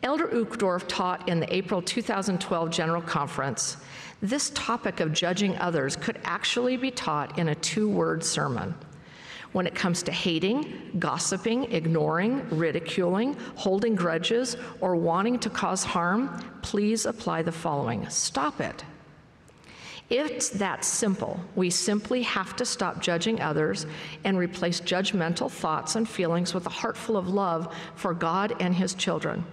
Elder Uchtdorf taught in the April 2012 General Conference, this topic of judging others could actually be taught in a 2-word sermon. When it comes to hating, gossiping, ignoring, ridiculing, holding grudges, or wanting to cause harm, please apply the following. Stop it. It's that simple. We simply have to stop judging others and replace judgmental thoughts and feelings with a heart full of love for God and His children.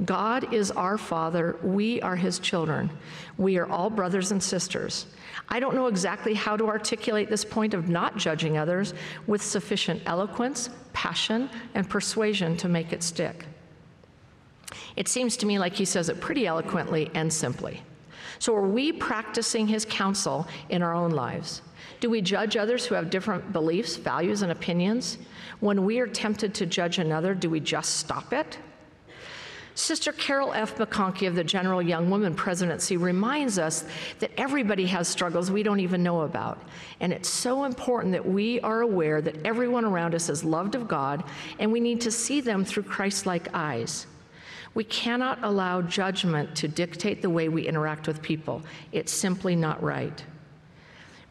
God is our Father. We are His children. We are all brothers and sisters. I don't know exactly how to articulate this point of not judging others with sufficient eloquence, passion, and persuasion to make it stick. It seems to me like he says it pretty eloquently and simply. So are we practicing his counsel in our own lives? Do we judge others who have different beliefs, values, and opinions? When we are tempted to judge another, do we just stop it? Sister Carol F. McConkie of the General Young Women Presidency reminds us that everybody has struggles we don't even know about. And it's so important that we are aware that everyone around us is loved of God, and we need to see them through Christ-like eyes. We cannot allow judgment to dictate the way we interact with people. It's simply not right.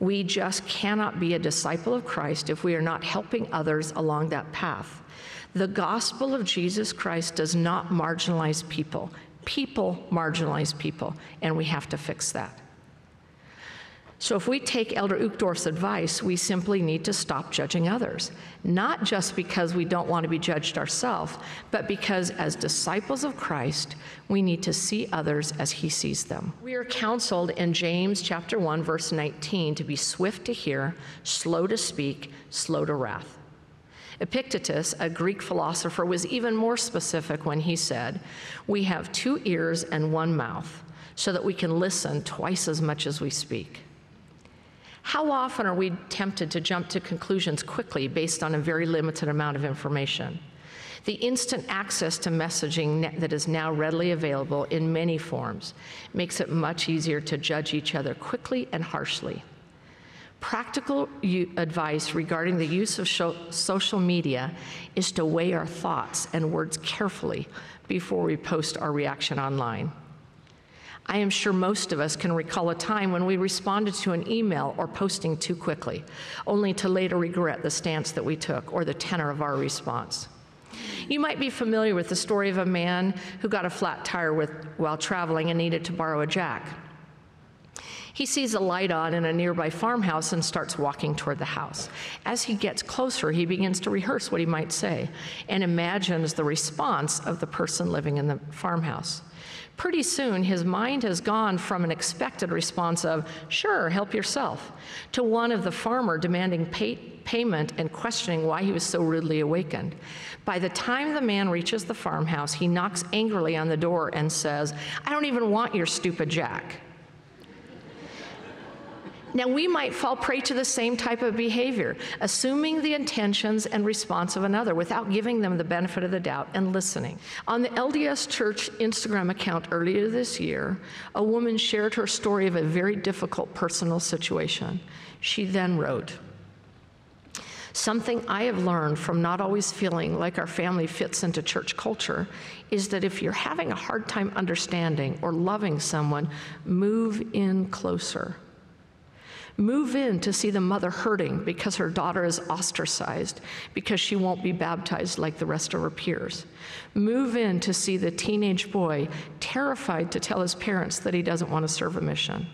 We just cannot be a disciple of Christ if we are not helping others along that path. The gospel of Jesus Christ does not marginalize people. People marginalize people, and we have to fix that. So if we take Elder Uchtdorf's advice, we simply need to stop judging others, not just because we don't want to be judged ourselves, but because as disciples of Christ, we need to see others as he sees them. We are counseled in James chapter 1, verse 19, to be swift to hear, slow to speak, slow to wrath. Epictetus, a Greek philosopher, was even more specific when he said, "We have 2 ears and 1 mouth, so that we can listen twice as much as we speak." How often are we tempted to jump to conclusions quickly based on a very limited amount of information? The instant access to messaging that is now readily available in many forms makes it much easier to judge each other quickly and harshly. Practical advice regarding the use of social media is to weigh our thoughts and words carefully before we post our reaction online. I am sure most of us can recall a time when we responded to an email or posting too quickly, only to later regret the stance that we took or the tenor of our response. You might be familiar with the story of a man who got a flat tire while traveling and needed to borrow a jack. He sees a light on in a nearby farmhouse and starts walking toward the house. As he gets closer, he begins to rehearse what he might say and imagines the response of the person living in the farmhouse. Pretty soon, his mind has gone from an expected response of, "Sure, help yourself," to one of the farmer demanding payment and questioning why he was so rudely awakened. By the time the man reaches the farmhouse, he knocks angrily on the door and says, "I don't even want your stupid jack." Now, we might fall prey to the same type of behavior, assuming the intentions and response of another without giving them the benefit of the doubt and listening. On the LDS Church Instagram account earlier this year, a woman shared her story of a very difficult personal situation. She then wrote, "Something I have learned from not always feeling like our family fits into church culture is that if you're having a hard time understanding or loving someone, move in closer. Move in to see the mother hurting because her daughter is ostracized because she won't be baptized like the rest of her peers. Move in to see the teenage boy terrified to tell his parents that he doesn't want to serve a mission.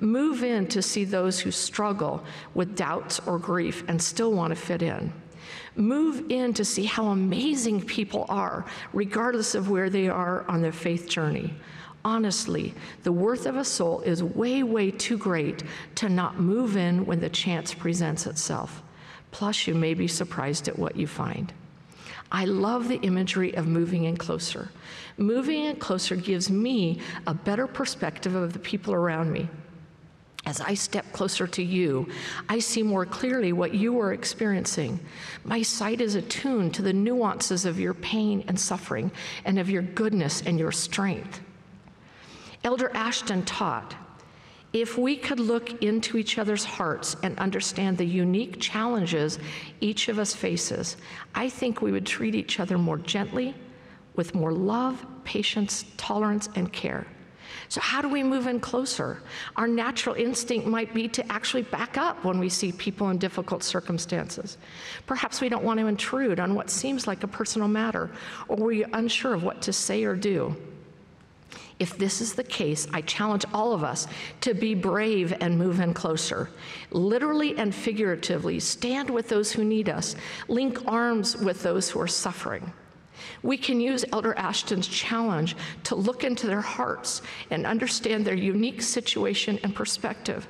Move in to see those who struggle with doubts or grief and still want to fit in. Move in to see how amazing people are, regardless of where they are on their faith journey. Honestly, the worth of a soul is way, way too great to not move in when the chance presents itself. Plus, you may be surprised at what you find." I love the imagery of moving in closer. Moving in closer gives me a better perspective of the people around me. As I step closer to you, I see more clearly what you are experiencing. My sight is attuned to the nuances of your pain and suffering and of your goodness and your strength. Elder Ashton taught, if we could look into each other's hearts and understand the unique challenges each of us faces, I think we would treat each other more gently, with more love, patience, tolerance, and care. So how do we move in closer? Our natural instinct might be to actually back up when we see people in difficult circumstances. Perhaps we don't want to intrude on what seems like a personal matter, or we're unsure of what to say or do. If this is the case, I challenge all of us to be brave and move in closer. Literally and figuratively, stand with those who need us. Link arms with those who are suffering. We can use Elder Ashton's challenge to look into their hearts and understand their unique situation and perspective.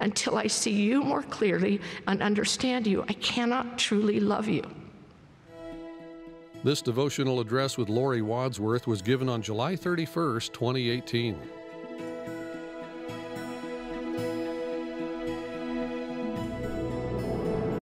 Until I see you more clearly and understand you, I cannot truly love you. This devotional address with Lori Wadsworth was given on July 31st, 2018.